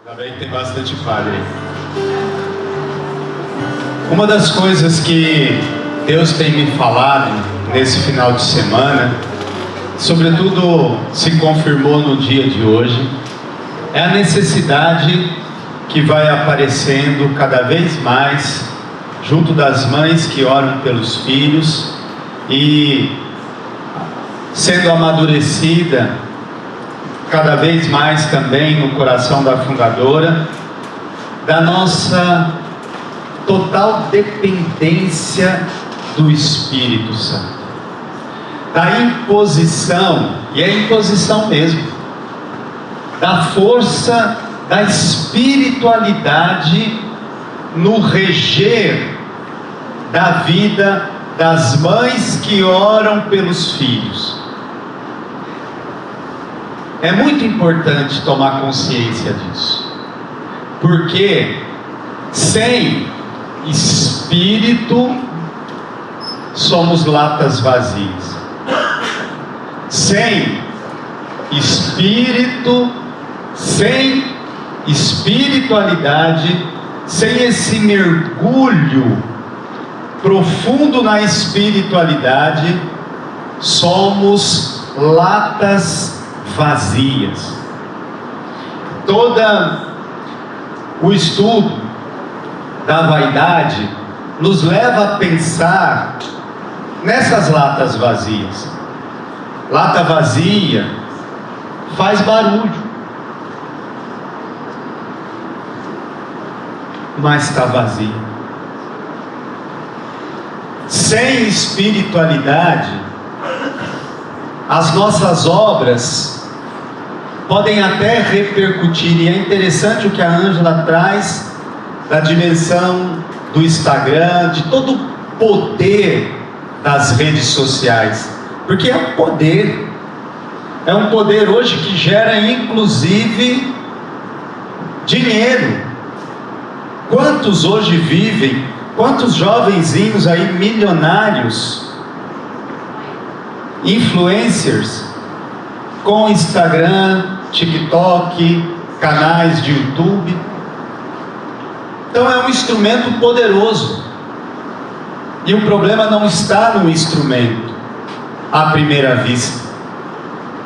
Ainda bem que tem bastante padre aí. Uma das coisas que Deus tem me falado nesse final de semana, sobretudo se confirmou no dia de hoje, é a necessidade que vai aparecendo cada vez mais junto das mães que oram pelos filhos e sendo amadurecida cada vez mais também no coração da fundadora, da nossa total dependência do Espírito Santo, da imposição, e é imposição mesmo, da força da espiritualidade no reger da vida das mães que oram pelos filhos. É muito importante tomar consciência disso, porque sem Espírito somos latas vazias. Sem Espírito, sem espiritualidade, sem esse mergulho profundo na espiritualidade, somos latas vazias. Todo o estudo da vaidade nos leva a pensar nessas latas vazias. Lata vazia faz barulho, mas está vazia. Sem espiritualidade, as nossas obras podem até repercutir, e é interessante o que a Ângela traz da dimensão do Instagram, de todo o poder das redes sociais, porque é um poder hoje que gera inclusive dinheiro. Quantos hoje vivem, quantos jovenzinhos aí milionários, influencers, com Instagram, TikTok, canais de YouTube. Então é um instrumento poderoso, e o problema não está no instrumento à primeira vista,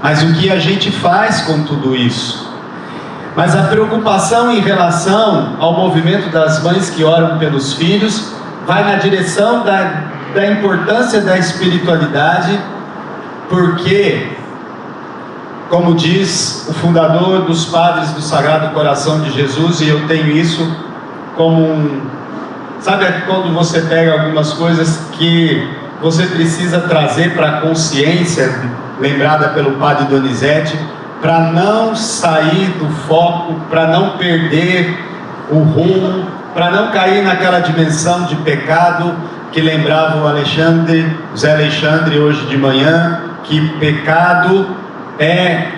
mas o que a gente faz com tudo isso. Mas a preocupação em relação ao movimento das mães que oram pelos filhos vai na direção da importância da espiritualidade, porque, como diz o fundador dos Padres do Sagrado Coração de Jesus, e eu tenho isso como sabe quando você pega algumas coisas que você precisa trazer para a consciência, lembrada pelo Padre Donizete, para não sair do foco, para não perder o rumo, para não cair naquela dimensão de pecado que lembrava o Zé Alexandre hoje de manhã, que pecado é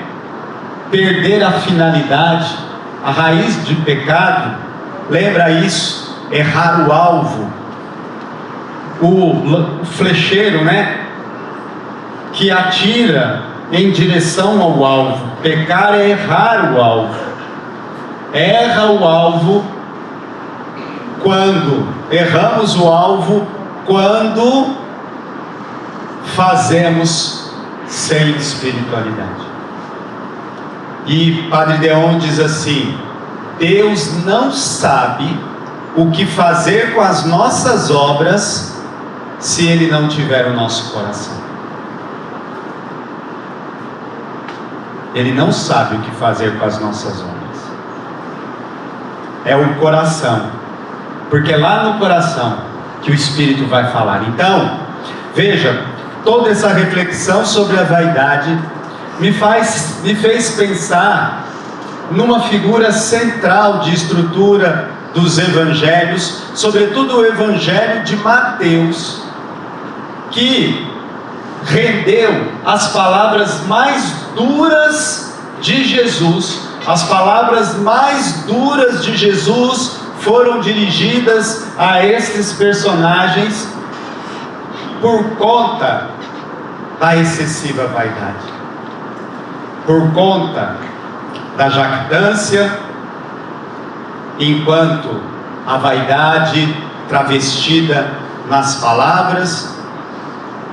perder a finalidade. A raiz de pecado, lembra isso, errar o alvo. O flecheiro, né, que atira em direção ao alvo. Pecar é errar o alvo. Erra o alvo quando erramos o alvo, quando fazemos sem espiritualidade. E Padre Deon diz assim: Deus não sabe o que fazer com as nossas obras se Ele não tiver o nosso coração. Ele não sabe o que fazer com as nossas obras. É o coração, porque é lá no coração que o Espírito vai falar. Então, veja, toda essa reflexão sobre a vaidade me fez pensar numa figura central de estrutura dos evangelhos, sobretudo o evangelho de Mateus, que rendeu as palavras mais duras de Jesus. As palavras mais duras de Jesus foram dirigidas a estes personagens por conta da excessiva vaidade, por conta da jactância, enquanto a vaidade travestida nas palavras,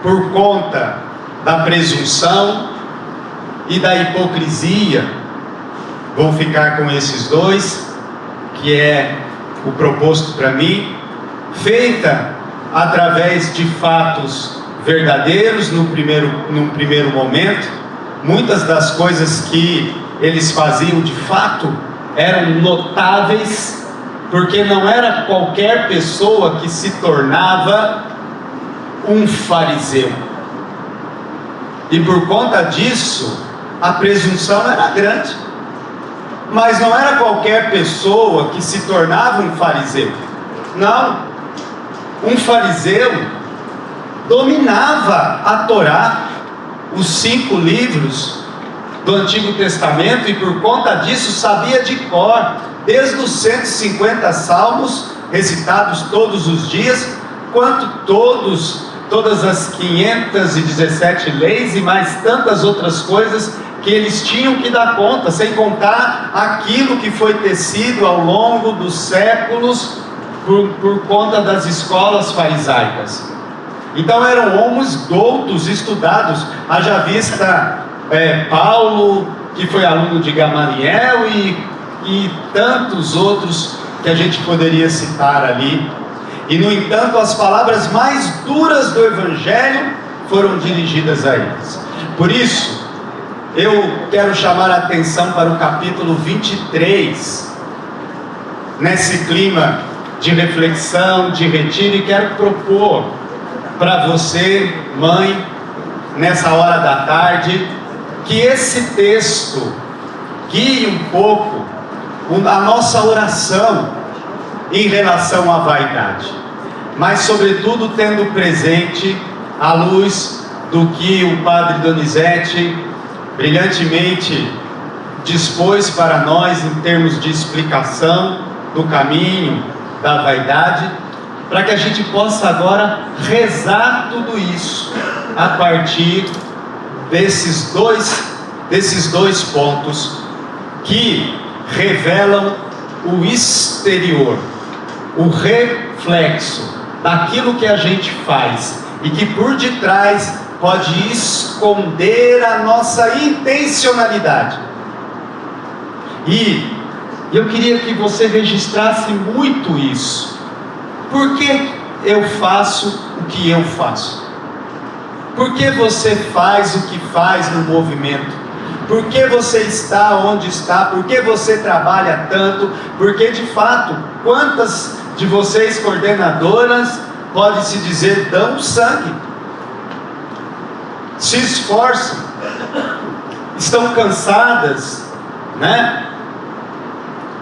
por conta da presunção e da hipocrisia. Vou ficar com esses dois, que é o proposto para mim, feita através de fatos verdadeiros num primeiro momento. Muitas das coisas que eles faziam de fato eram notáveis, porque não era qualquer pessoa que se tornava um fariseu. E por conta disso, a presunção era grande. Mas não era qualquer pessoa que se tornava um fariseu. Não. Um fariseu dominava a Torá, os 5 livros do Antigo Testamento, e por conta disso sabia de cor, desde os 150 salmos recitados todos os dias, quanto todas as 517 leis e mais tantas outras coisas que eles tinham que dar conta, sem contar aquilo que foi tecido ao longo dos séculos por conta das escolas farisaicas. Então eram homens doutos, estudados, haja vista Paulo, que foi aluno de Gamaliel, e tantos outros que a gente poderia citar ali. E no entanto, as palavras mais duras do Evangelho foram dirigidas a eles. Por isso, eu quero chamar a atenção para o capítulo 23, nesse clima de reflexão, de retiro, e quero propor para você, mãe, nessa hora da tarde, que esse texto guie um pouco a nossa oração em relação à vaidade, mas sobretudo tendo presente a luz do que o Padre Donizete brilhantemente dispôs para nós em termos de explicação do caminho da vaidade, para que a gente possa agora rezar tudo isso a partir desses dois pontos que revelam o exterior, o reflexo daquilo que a gente faz, e que por detrás pode esconder a nossa intencionalidade. E eu queria que você registrasse muito isso. Por que eu faço o que eu faço? Por que você faz o que faz no movimento? Por que você está onde está? Por que você trabalha tanto? Porque de fato, quantas de vocês coordenadoras, pode-se dizer, dão sangue, se esforçam, estão cansadas, né?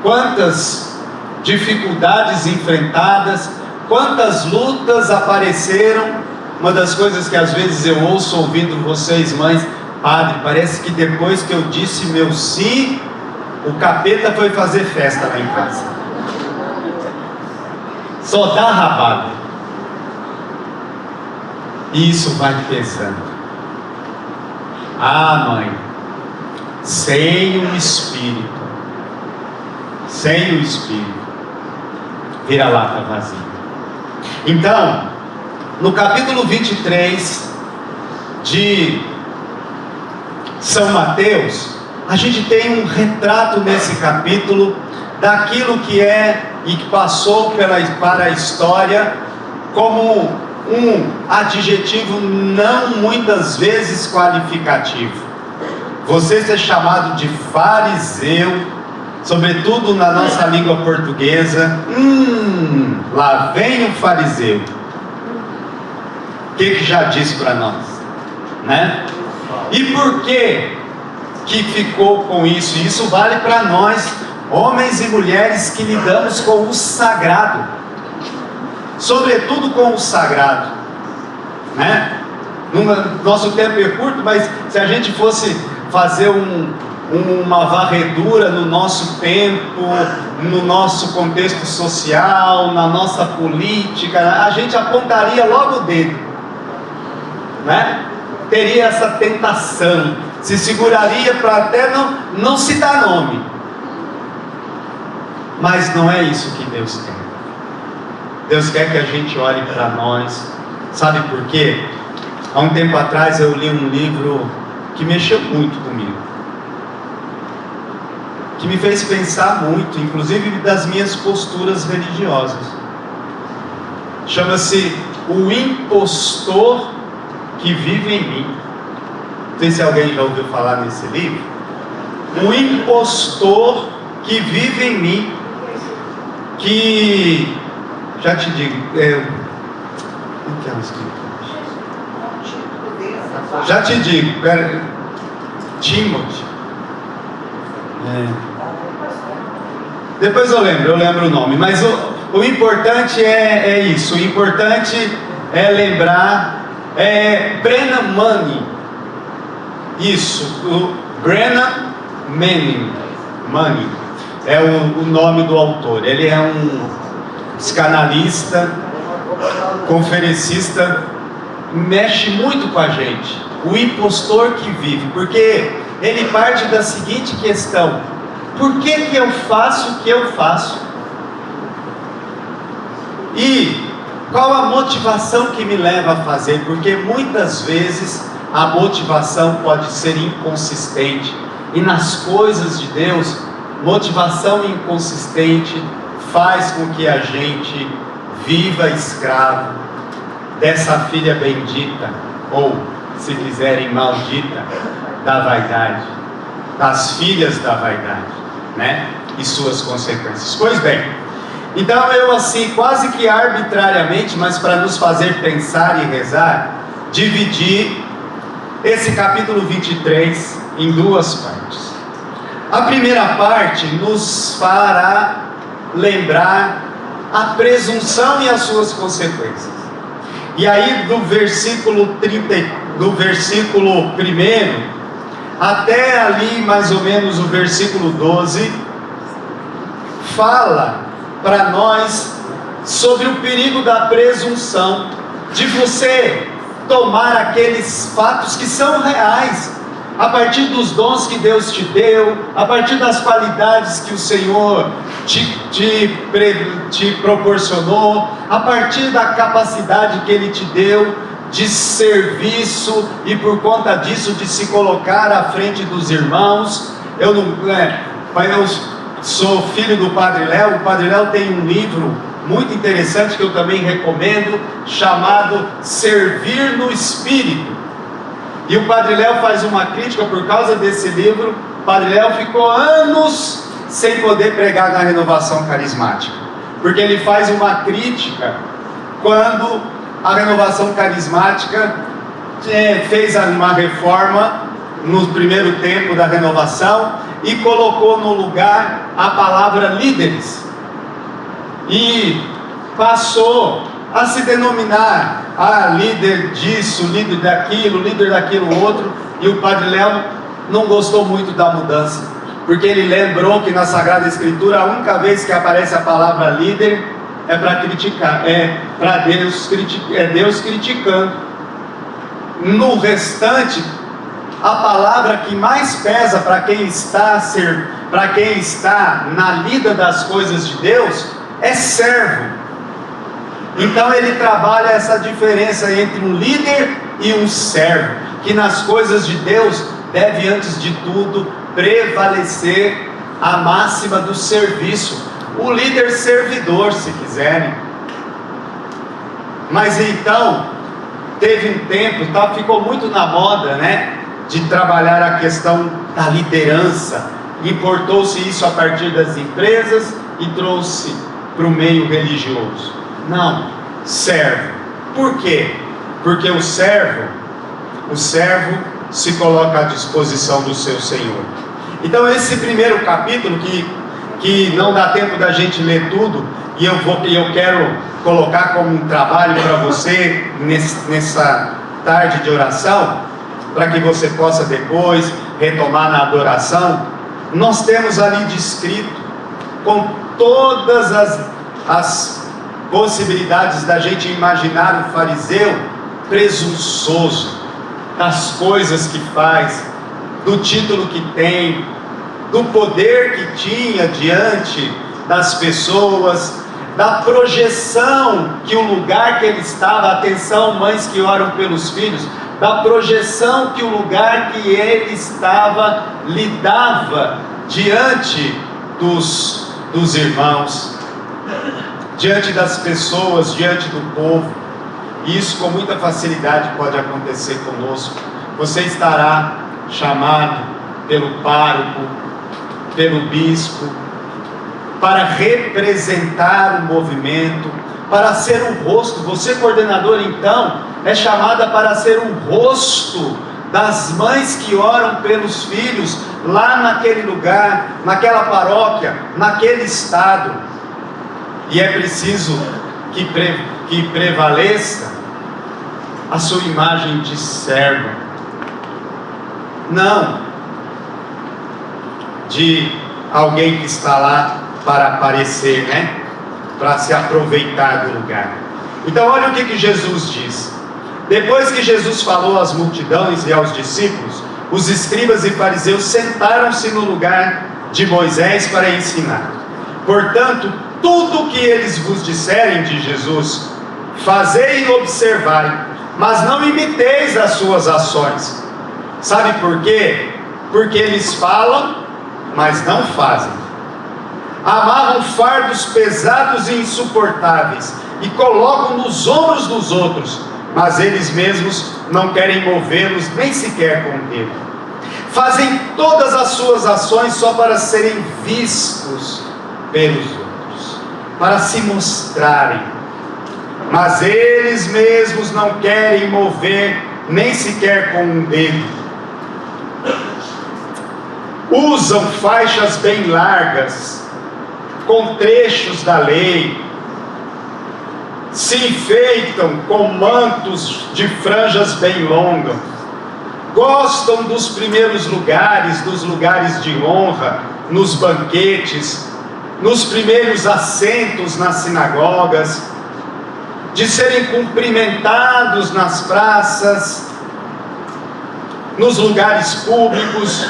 Quantas dificuldades enfrentadas, quantas lutas apareceram. Uma das coisas que às vezes eu ouço ouvindo vocês, mães: padre, parece que depois que eu disse meu sim, o capeta foi fazer festa lá em casa. Só dá rabada. E isso vai pesando. Ah, mãe, sem o Espírito, vira lata vazia. Então, no capítulo 23 de São Mateus, a gente tem um retrato nesse capítulo daquilo que é e que passou para a história como um adjetivo não muitas vezes qualificativo. Você ser chamado de fariseu, sobretudo na nossa língua portuguesa, lá vem o fariseu. O que já diz para nós, né? E por que ficou com isso? Isso vale para nós, homens e mulheres que lidamos com o sagrado, sobretudo com o sagrado, né? Nosso tempo é curto, mas se a gente fosse fazer uma varredura no nosso tempo, no nosso contexto social, na nossa política, a gente apontaria logo o dedo, né? Teria essa tentação, se seguraria para até não citar nome. Mas não é isso que Deus quer. Deus quer que a gente olhe para nós. Sabe por quê? Há um tempo atrás eu li um livro que mexeu muito comigo, que me fez pensar muito, inclusive das minhas posturas religiosas. Chama-se O Impostor que Vive em Mim. Não sei se alguém já ouviu falar nesse livro. O Impostor que Vive em Mim. Que, já te digo, já te digo, Timothy. Depois eu lembro o nome, mas o importante é isso. O importante é lembrar, Brennan Manning. Isso, o Brennan Manning é o nome do autor. Ele é um psicanalista, conferencista, mexe muito com a gente. O impostor que vive, porque ele parte da seguinte questão: por que eu faço o que eu faço? E qual a motivação que me leva a fazer? Porque muitas vezes a motivação pode ser inconsistente, e nas coisas de Deus, motivação inconsistente faz com que a gente viva escravo dessa filha bendita, ou, se quiserem, maldita, da vaidade, das filhas da vaidade, né? E suas consequências. Pois bem, então eu assim, quase que arbitrariamente, mas para nos fazer pensar e rezar, dividi esse capítulo 23 em duas partes. A primeira parte nos fará lembrar a presunção e as suas consequências. E aí do versículo 1 até ali mais ou menos o versículo 12, fala para nós sobre o perigo da presunção, de você tomar aqueles fatos que são reais, a partir dos dons que Deus te deu, a partir das qualidades que o Senhor te proporcionou, a partir da capacidade que Ele te deu de serviço, e por conta disso de se colocar à frente dos irmãos. Eu sou filho do Padre Léo. O Padre Léo tem um livro muito interessante que eu também recomendo, chamado Servir no Espírito. E o Padre Léo faz uma crítica por causa desse livro. O Padre Léo ficou anos sem poder pregar na renovação carismática, porque ele faz uma crítica quando a renovação carismática fez uma reforma no primeiro tempo da renovação e colocou no lugar a palavra líderes, e passou a se denominar líder disso, líder daquilo outro. E o Padre Léo não gostou muito da mudança, porque ele lembrou que na Sagrada Escritura a única vez que aparece a palavra líder é para criticar, para Deus criticando. No restante, a palavra que mais pesa para quem está na lida das coisas de Deus é servo. Então ele trabalha essa diferença entre um líder e um servo, que nas coisas de Deus deve antes de tudo prevalecer a máxima do serviço, o líder servidor, se quiserem. Mas então teve um tempo, ficou muito na moda, né, de trabalhar a questão da liderança. Importou-se isso a partir das empresas e trouxe para o meio religioso. Não, servo. Por quê? Porque o servo se coloca à disposição do seu Senhor. Então esse primeiro capítulo, que não dá tempo da gente ler tudo, e eu quero colocar como um trabalho para você nessa tarde de oração, para que você possa depois retomar na adoração. Nós temos ali descrito, com todas as possibilidades da gente imaginar o fariseu presunçoso, das coisas que faz, do título que tem, do poder que tinha diante das pessoas, da projeção que o lugar que ele estava, atenção mães que oram pelos filhos, da projeção que o lugar que ele estava lhe dava diante dos irmãos, diante das pessoas, diante do povo. E isso com muita facilidade pode acontecer conosco. Você estará chamado pelo pároco, pelo bispo, para representar o movimento, para ser o rosto. Você, coordenador, então, é chamada para ser o rosto das mães que oram pelos filhos, lá naquele lugar, naquela paróquia, naquele estado. E é preciso que prevaleça a sua imagem de serva, não de alguém que está lá para aparecer, né? Para se aproveitar do lugar. Então olha o que Jesus diz. Depois que Jesus falou às multidões e aos discípulos, os escribas e fariseus sentaram-se no lugar de Moisés para ensinar. Portanto, tudo o que eles vos disserem de Jesus, fazei e observai, mas não imiteis as suas ações. Sabe por quê? Porque eles falam, mas não fazem. Amarram fardos pesados e insuportáveis e colocam nos ombros dos outros, mas eles mesmos não querem movê-los nem sequer com o dedo. Fazem todas as suas ações só para serem vistos pelos outros, para se mostrarem, mas eles mesmos não querem mover nem sequer com um dedo. Usam faixas bem largas, com trechos da lei, se enfeitam com mantos de franjas bem longas, gostam dos primeiros lugares, dos lugares de honra, nos banquetes, nos primeiros assentos nas sinagogas, de serem cumprimentados nas praças, nos lugares públicos,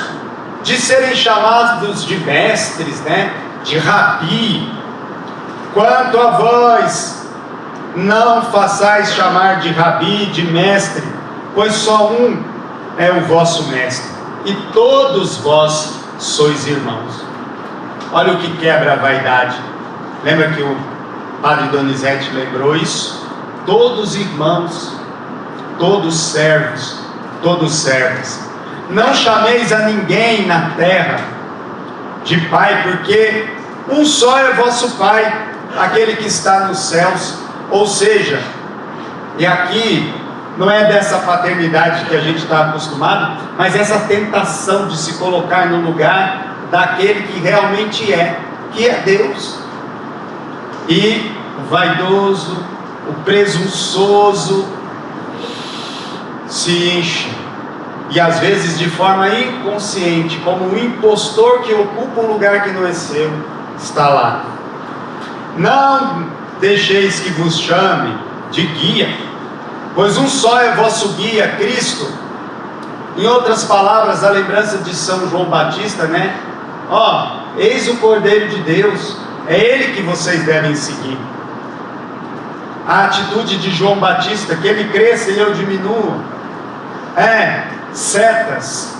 de serem chamados de mestres, né? De rabi. Quanto a vós, não façais chamar de rabi, de mestre, pois só um é o vosso mestre, e todos vós sois irmãos. Olha o que quebra a vaidade. Lembra que o padre Donizete lembrou isso? Todos irmãos, todos servos, todos servas. Não chameis a ninguém na terra de pai, porque um só é vosso Pai, aquele que está nos céus. Ou seja, e aqui não é dessa paternidade que a gente está acostumado, mas essa tentação de se colocar no lugar daquele que realmente é, que é Deus. E o vaidoso, o presunçoso se enche, e às vezes de forma inconsciente, como um impostor que ocupa um lugar que não é seu, está lá. Não deixeis que vos chame de guia, pois um só é vosso guia, Cristo. Em outras palavras, a lembrança de São João Batista, né? Eis o Cordeiro de Deus, é Ele que vocês devem seguir. A atitude de João Batista, que ele cresça e eu diminua, setas.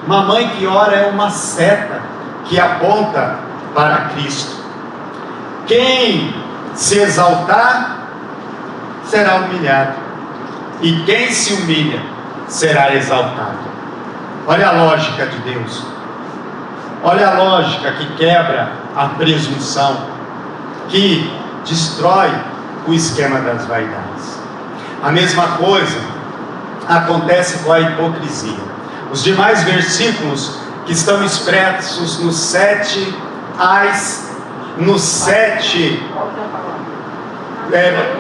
Uma mãe que ora é uma seta que aponta para Cristo. Quem se exaltar será humilhado, e quem se humilha será exaltado. Olha a lógica de Deus, olha a lógica que quebra a presunção, que destrói o esquema das vaidades. A mesma coisa acontece com a hipocrisia. Os demais versículos que estão expressos no 7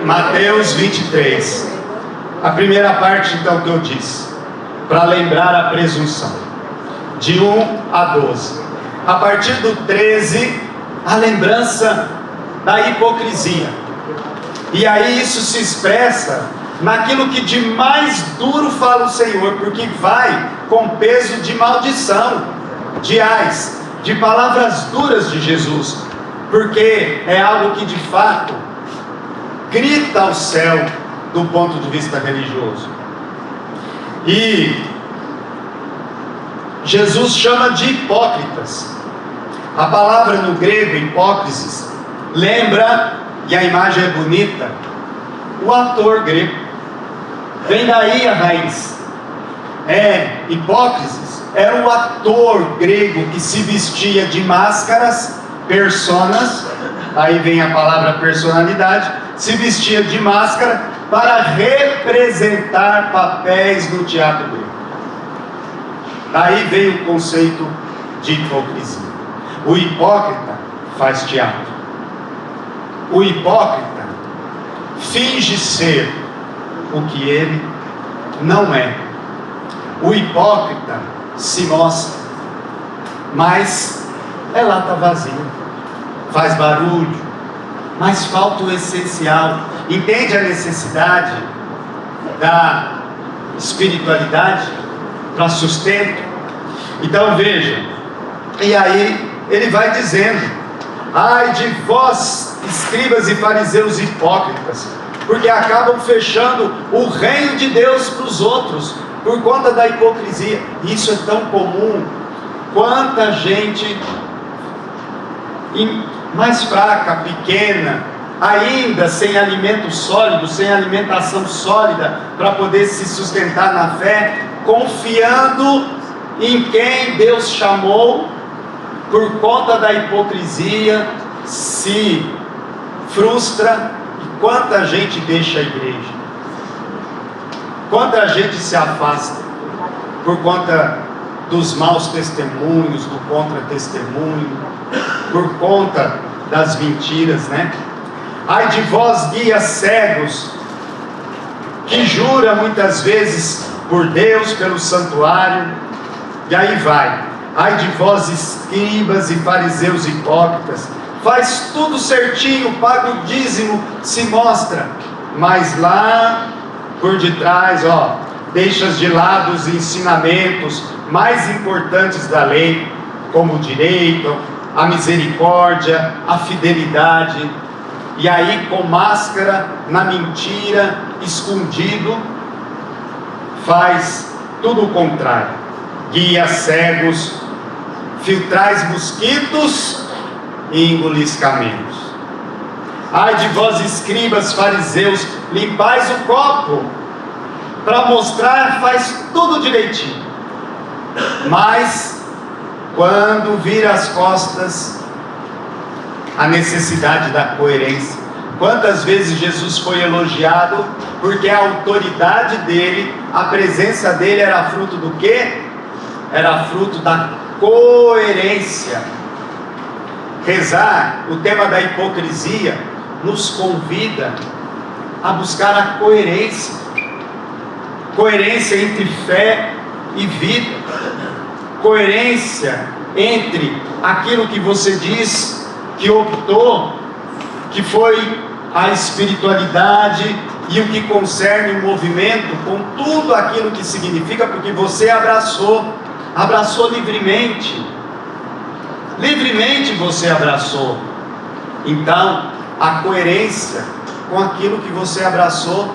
Mateus 23. A primeira parte então que eu disse, para lembrar a presunção, de 1 a 12. A partir do 13, a lembrança da hipocrisia. E aí isso se expressa naquilo que de mais duro fala o Senhor, porque vai com peso de maldição, de palavras duras de Jesus. porque é algo que de fato grita ao céu do ponto de vista religioso. E Jesus chama de hipócritas. A palavra no grego, hipócrisis, lembra, e a imagem é bonita, o ator grego. Vem daí a raiz. Hipócrisis era um ator grego que se vestia de máscaras, personas, aí vem a palavra personalidade, se vestia de máscara para representar papéis no teatro grego. Daí veio o conceito de hipocrisia. O hipócrita faz teatro. O hipócrita finge ser o que ele não é. O hipócrita se mostra, mas é lata vazia, faz barulho, mas falta o essencial. Entende a necessidade da espiritualidade para sustento? Então veja, e aí ele vai dizendo: ai de vós, escribas e fariseus hipócritas, porque acabam fechando o reino de Deus para os outros, por conta da hipocrisia. Isso é tão comum. Quanta gente mais fraca, pequena, ainda sem alimento sólido, sem alimentação sólida, para poder se sustentar na fé, confiando em quem Deus chamou, por conta da hipocrisia, se frustra. E quanta gente deixa a igreja, quanta gente se afasta por conta dos maus testemunhos, do contra-testemunho, por conta das mentiras, né? Ai de vós, guias cegos, que jura muitas vezes por Deus, pelo santuário, e aí vai. Ai de vós, escribas e fariseus hipócritas, faz tudo certinho, paga o dízimo, se mostra, mas lá por detrás, deixas de lado os ensinamentos mais importantes da lei, como o direito, a misericórdia, a fidelidade, e aí com máscara, na mentira, escondido, faz tudo o contrário. Guias cegos, filtrais mosquitos e engolis camelos. Ai de vós, escribas, fariseus, limpais o copo, para mostrar, faz tudo direitinho, mas quando vira as costas, a necessidade da coerência. Quantas vezes Jesus foi elogiado porque a autoridade dele, a presença dele era fruto do quê? Era fruto da coerência. Rezar, o tema da hipocrisia, nos convida a buscar a coerência. Coerência entre fé e vida. Coerência entre aquilo que você diz que optou, que foi a espiritualidade, e o que concerne o movimento, com tudo aquilo que significa, porque você abraçou livremente. Livremente você abraçou. Então, a coerência com aquilo que você abraçou.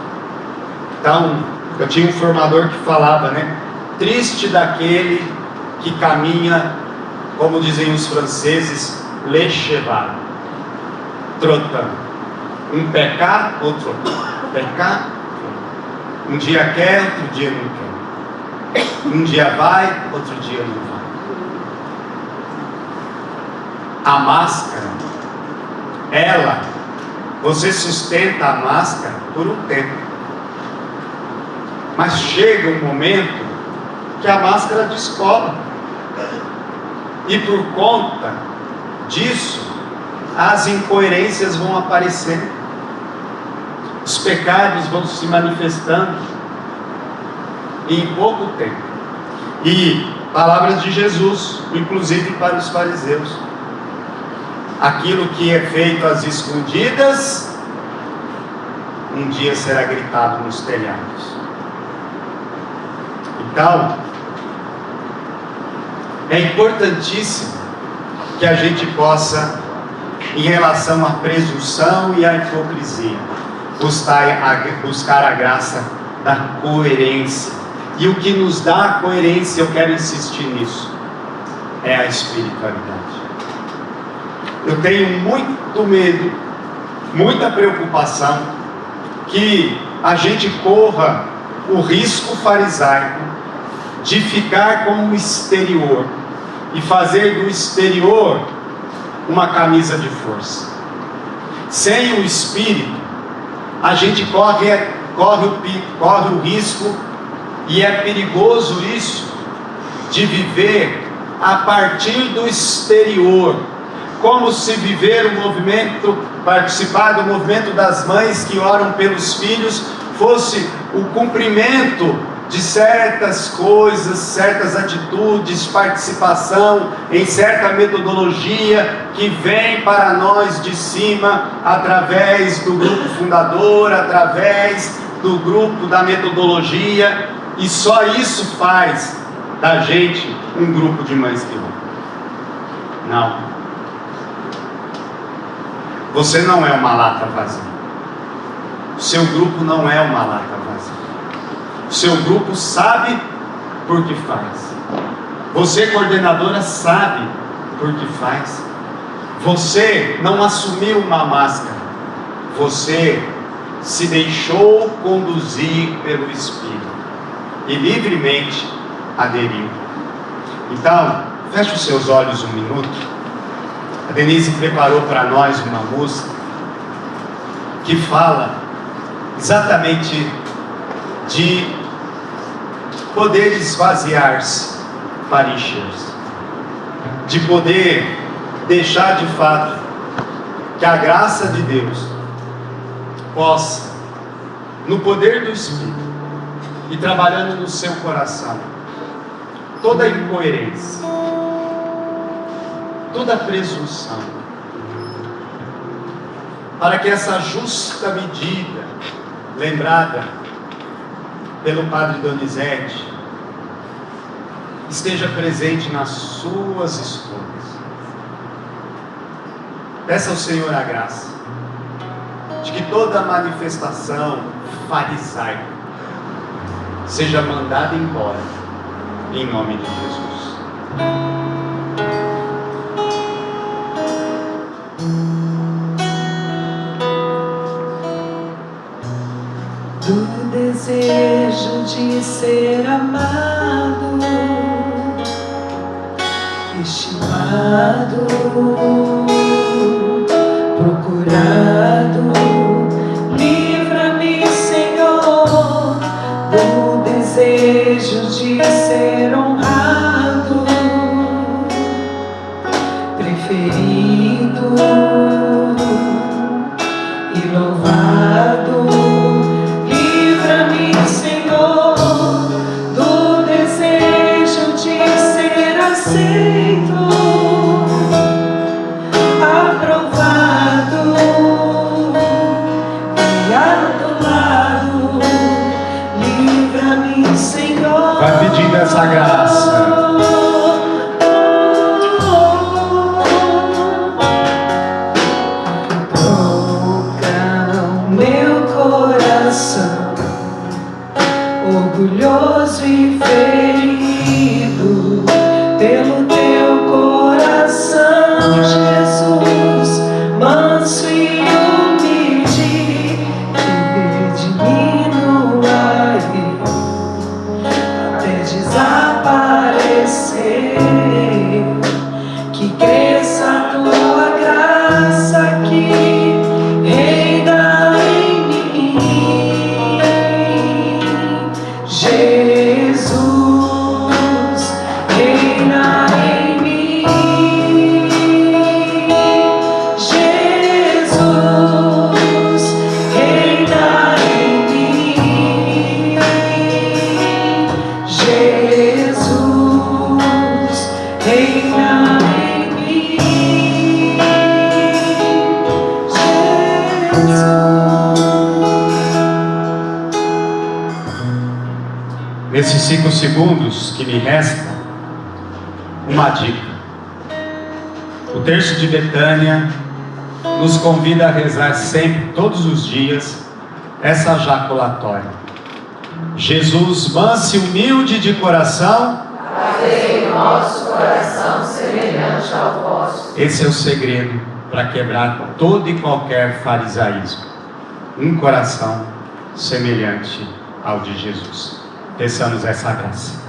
Então, eu tinha um formador que falava, né? Triste daquele que caminha, como dizem os franceses, le cheval, trotando. Um pé cá, outro pé cá. Um dia quer, outro dia não quer. Um dia vai, outro dia não vai. A máscara, você sustenta a máscara por um tempo, mas chega um momento que a máscara descola, e por conta disso as incoerências vão aparecendo, os pecados vão se manifestando, e em pouco tempo. E palavras de Jesus, inclusive para os fariseus: aquilo que é feito às escondidas, um dia será gritado nos telhados. Então, é importantíssimo que a gente possa em relação à presunção e à hipocrisia. Buscar a graça da coerência. E o que nos dá a coerência, eu quero insistir nisso, é a espiritualidade. Eu tenho muito medo, muita preocupação, que a gente corra o risco farisaico de ficar com o exterior e fazer do exterior uma camisa de força. Sem o Espírito, a gente corre o risco, e é perigoso isso, de viver a partir do exterior, como se viver o movimento, participar do movimento das mães que oram pelos filhos, fosse o cumprimento de certas coisas, certas atitudes, participação em certa metodologia que vem para nós de cima, através do grupo fundador, através do grupo da metodologia, e só isso faz da gente um grupo de mães que oram. Não. Você não é uma lata vazia. O seu grupo não é uma lata vazia. O seu grupo sabe por que faz. Você, coordenadora, sabe por que faz. Você não assumiu uma máscara. Você se deixou conduzir pelo Espírito e livremente aderiu. Então, feche os seus olhos um minuto. A Denise preparou para nós uma música que fala exatamente de poder esvaziar-se para encher-se, de poder deixar de fato que a graça de Deus possa, no poder do Espírito e trabalhando no seu coração, toda incoerência, toda presunção, para que essa justa medida, lembrada pelo Padre Donizete, esteja presente nas suas escolhas. Peça ao Senhor a graça de que toda manifestação farisaica seja mandada embora, em nome de Jesus. Do desejo de ser amado, estimado, procurado, livra-me, Senhor, do desejo de ser honrado, preferido e louvado. Livra-me, Senhor, do desejo de ser aceito, aprovado e adorado. Livra-me, Senhor. Vai pedindo essa graça. Orgulhoso e ferido pelo teu coração, Jesus, manso e humilde, que diminua até desaparecer, que cresça a tua graça que reina em mim. Jesus, reina em mim. Jesus, reina em mim. Jesus, reina em mim. Nesses 5 segundos que me resta, uma dica. O terço de Betânia nos convida a rezar sempre, todos os dias, essa jaculatória. Jesus, manso e humilde de coração, fazei o nosso coração semelhante ao vosso. esse é o segredo para quebrar todo e qualquer farisaísmo. Um coração semelhante ao de Jesus. Peçamos essa graça.